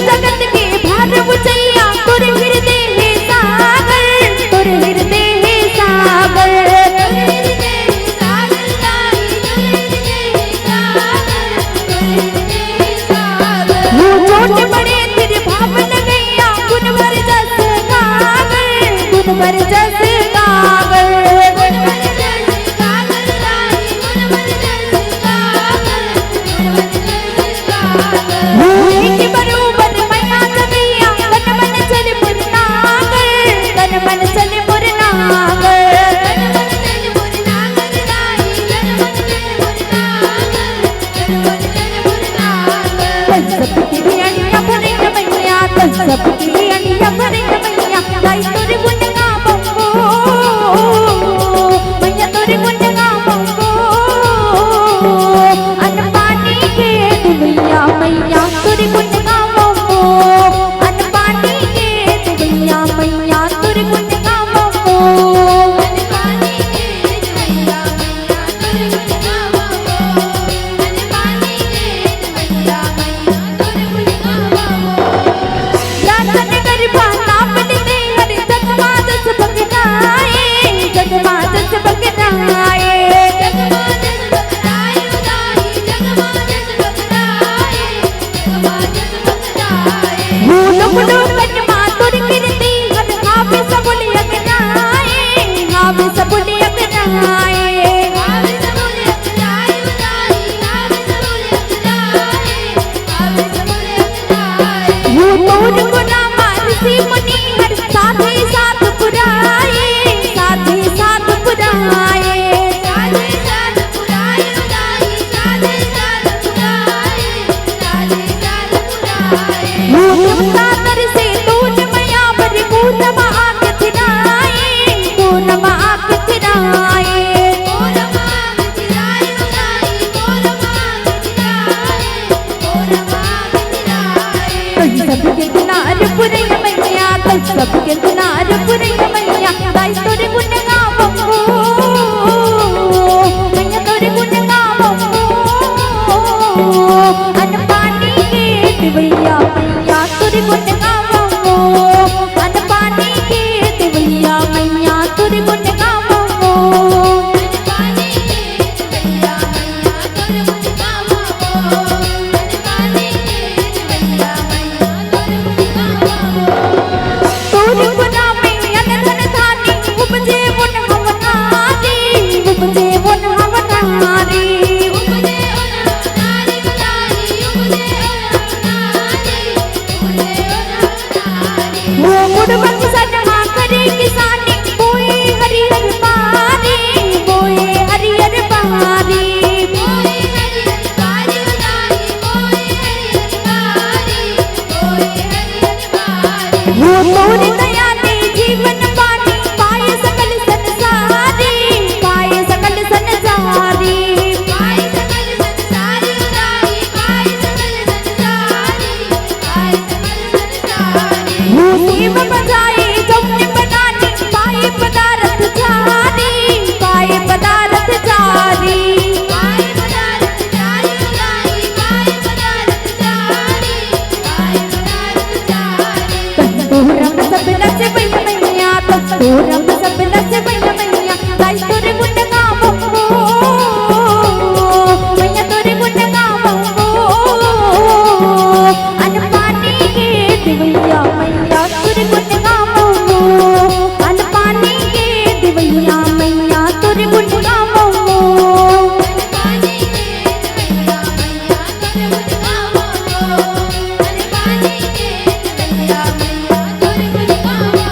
जगत के भार बुझैया तुर हृदय है सागर, तुर हृदय है सागर, छोटे बड़े तेरे भाव लगैया गुण भर जस गागर, गुण भर जस गागर, सबकी अनिया भरे मैया गाई तोरे गुण गावो, मैया तोरे गुण गावो, अन्न पानी के दुनिया मैया तोरे गुण गावो, अन्न पानी के दुनिया मैया तोरे गुण गावो, अन्न पानी के दुनिया मैया तोरे गुण गावो, अन्न पानी के दुनिया मैया तोरे गुण गावो। वो तोरी दया दे जीवन पानी पाए सकल संसारी पाए सकल संसारी पाए सकल संसारी उदारी पाए सकल संसारी पाए सकल संसारी वो शिव बजाए जमुने बनानी पाए पदार्थ जारी पाए पदार्थ जारी पाए पदार्थ जारी उदारी पाए पदार्थ जारी पाए पदार्थ जारी तोरम सब नच भैया मैया तोरम सब नच भैया मैया गाई तोरे गुण गावो मैया तोरे गुण गावो अन पानी के दिवैया मैया तोरे गुण गावो अन पानी के दिवैया मैया तोरे गुण गावो अन पानी के दिवैया मैया तोरे गुण गावो अन पानी के दिवैया मैया तोरे गुण गावो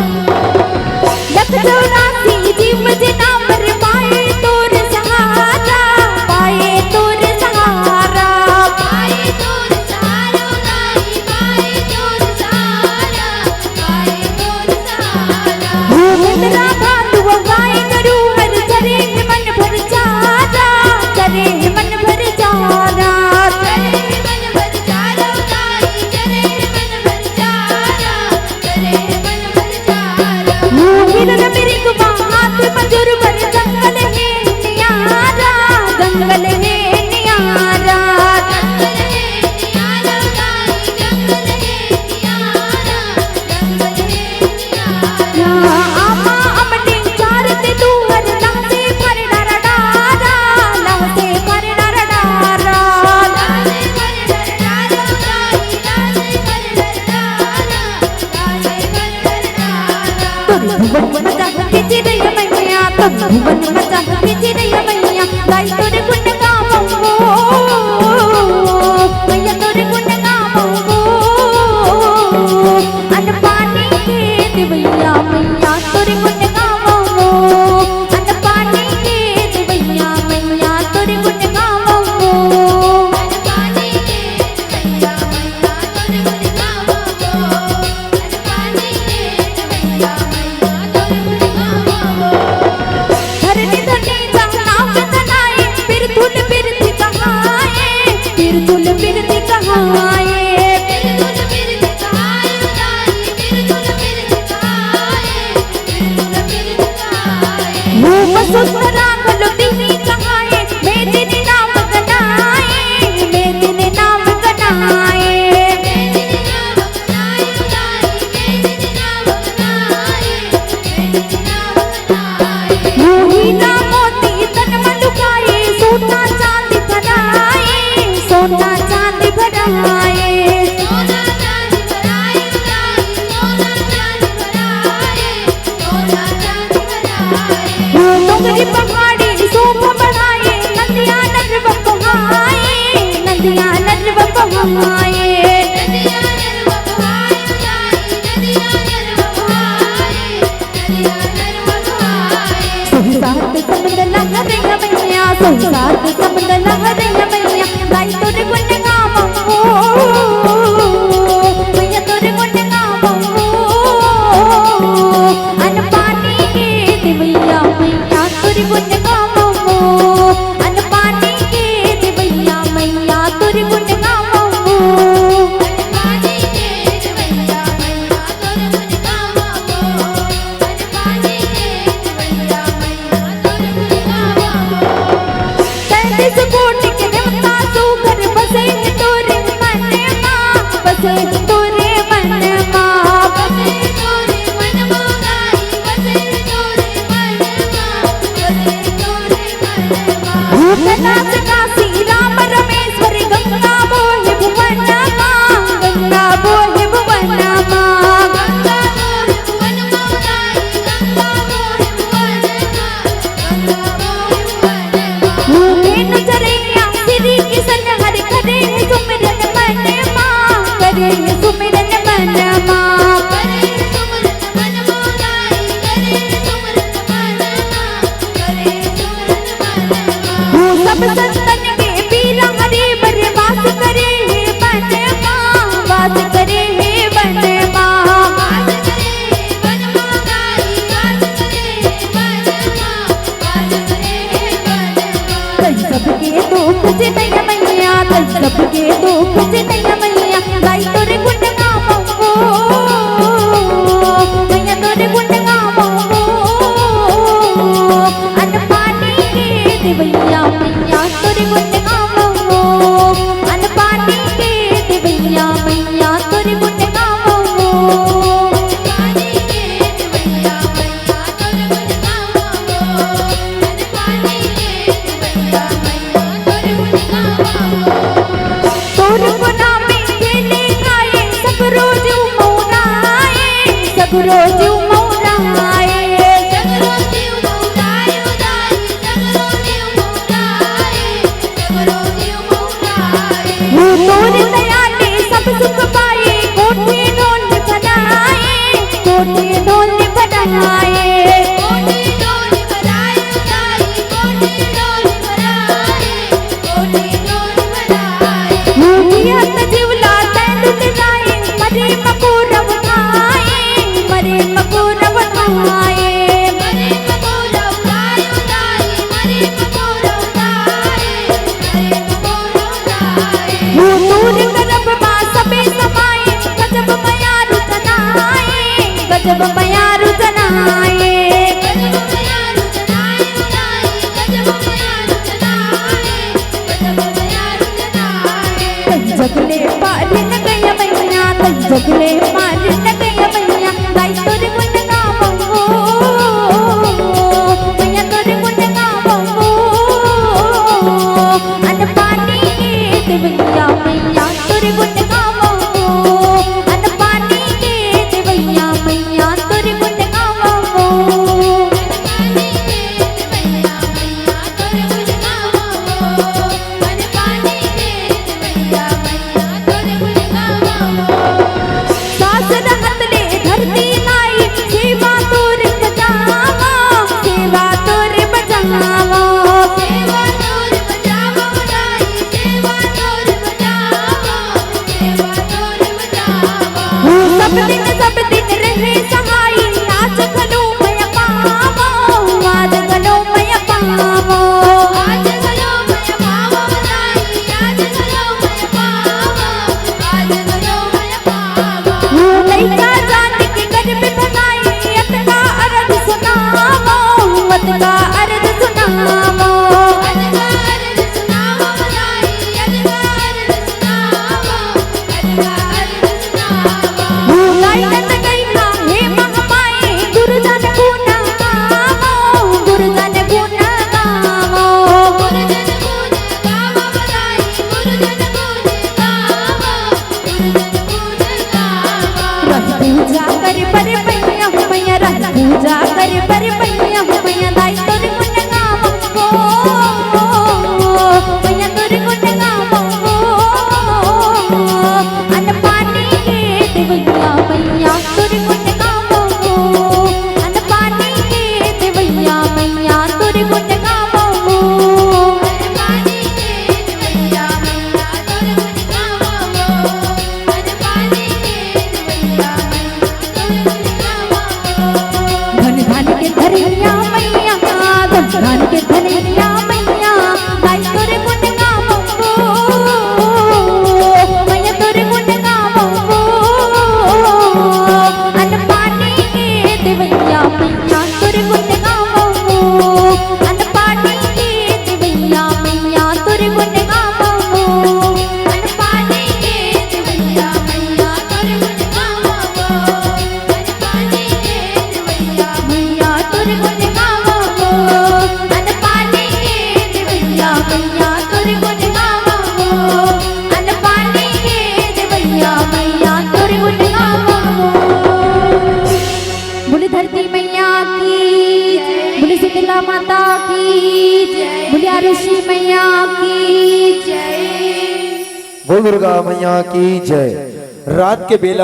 लख चौरासी जीव जिना पर पाए तोर सहारा पाए तोर सहारा पाए तोर सहारा उदारी पाए तोर सहारा पाए तोर सहारा मेरा भालू गाय करू हर चरे मन भर चारा चरे मन भर चारा चरे मन भर चारा उदारी चरे मन भर चारा चरे मन भर चारा हिरन मेरी गुबा हाथ मंजूर पर जंगल है नियारा जंगल है नियारा जंगल है नियारा उदारी जंगल है नियारा जंगल है नियारा आमा अपने चार ते तू हर लासे भर डारा डारा लासे भर डारा डारा लासे भर डारा उदारी लासे भर डारा लासे भर डारा भुवन मचा खींची रही मैया भुवन मचा खींची रही मैया गाई तोरे गुण गावो मैया तोरे गुण गावो अन पानी के दिवैया मैया तोरे गुण गावो अन पानी के दिवैया मैया तोरे गुण गावो अन पानी के दिवैया मैया तोरे गुण गावो अन पानी के दिवैया मैया तोरे गुण गावो धरनी धरनी जहाँ वंदनाए फिर धुल बिरती कहाए फिर धुल बिरती कहाए फिर धुल बिरती कहाए उदारी फिर धुल बिरती कहाए फिर धुल बिरती कहाए वो वसुंधरा गलो दिनी कहाए मैं दिन नाम गनाए मैं दिन नाम गनाए मैं दिन नाम गनाए उदारी मैं दिन नाम गनाए मैं दिन नाम गनाए हीरा मोती तन मलुकाए सोना चांदी भराए सोना चांदी भराए सोना चांदी भराए उदारी सोना चांदी भराए सोना चांदी भराए डोंगरी पहाड़ी शोभा बढ़ाए नदियां नरव बहाए नदियां नरव बहाए नदियां नरव बहाए उदारी नदियां नरव बहाए नदियां नरव बहाए संसार समुद्र लहरे मैया संसार समुद्र लहरे मैया गाई तोरे गुण गावो मैया तोरे गुण गावो अन पानी के दिवैया मैया तोरे गुण गावो अन पानी के दिवैया मैया तोरे गुण गावो अन पानी के दिवैया मैया तोरे गुण गावो अन पानी के दिवैया मैया तोरे गुण गावो 33 कोटि के सगरो जीव मौराए सगरो जीव मौराए दाई सगरो जीव मौराए सगरो जीव मौराए तोर दयाले सब सुख पाए कोठी ढोल बनाए कोठी ढोल बनाए कोठी ढोल बनाए दाई कोठी ढोल बनाए कोठी ढोल बनाए मुखियत जीवला तैंदुल राए मरे मकुरव खाए मरे मकुरव खाए मरे मकोरव दाई दाई मरे मकोरव दाई मरे मकोरव दाई दूर गजब मा सबे समाए गजब मयारु जनाए गजब मयारु जनाए गजब मयारु जनाए दाई गजब मयारु जनाए गजब मयारु जनाए जगले पारिन गया मैया जगले पारिन गया मैया गाय तोर गुण गावो मैया तोर गुण गावो अन पानी के देवैया मैया तोर गुण गावो अन पानी के देवैया मैया तोर गुण गावो पानी के देवैया मैया तोर गुण गावो मन पानी के देवैया मैया तोर गुण गावो सास रहत ले धरती लाई सेवा तोर बजावा सेवा तोर बजावा सेवा तोर बजावो दाई सेवा तोर बजावो सेवा तोर बजावो सब दिन रहे सहाय आज गलो मैं पावो आज गलो मैं पावो आज गलो मैं पावो दाई आज गलो मैं पावो आज गलो मैं पावो लइका जान के गर्भ बनाई अत का अर्ज सुनावो अत का अर्ज सुनावो अदगार सुनावो दाई अदगार सुनावो अदगार सुनावो गायन गैया हे महामाए गुरुजन गुण गावो गुरुजन गुण गावो गुरुजन गुण गावो दाई गुरुजन गुण गावो गुरुजन गुण गावो रह पूजा कर पर पैया मैया रह पूजा कर पर पैया मैया दाई तोर गुण गावो मैया तोर गुण गावो अन पानी के देवैया मैया तोर गुण गावो अन पानी के देवैया मैया तोर गुण गावो पानी के देवैया मैया तोर गुण गावो मन पानी के देवैया मैया तोर गुण गावो धन धन के धरिया मैया धन धन के धरिया मैया गाय तोर गुण गावो मैया तोर गुण गावो अन पानी के देवैया मैया तोर गुण गावो अन पानी के देवैया मैया तोर गुण गावो मन पानी के देवैया मैया तोर गुण गावो मन पानी के देवैया मैया तोर गुण गावो मन पानी के देवैया मैया तोर गुण गावो अन पानी के देवैया मैया तोर गुण गावो बोले धरती मैया की बोले शीतला माता की बोले ऋषि मैया की जय बोल दुर्गा मैया की जय। रात के बेला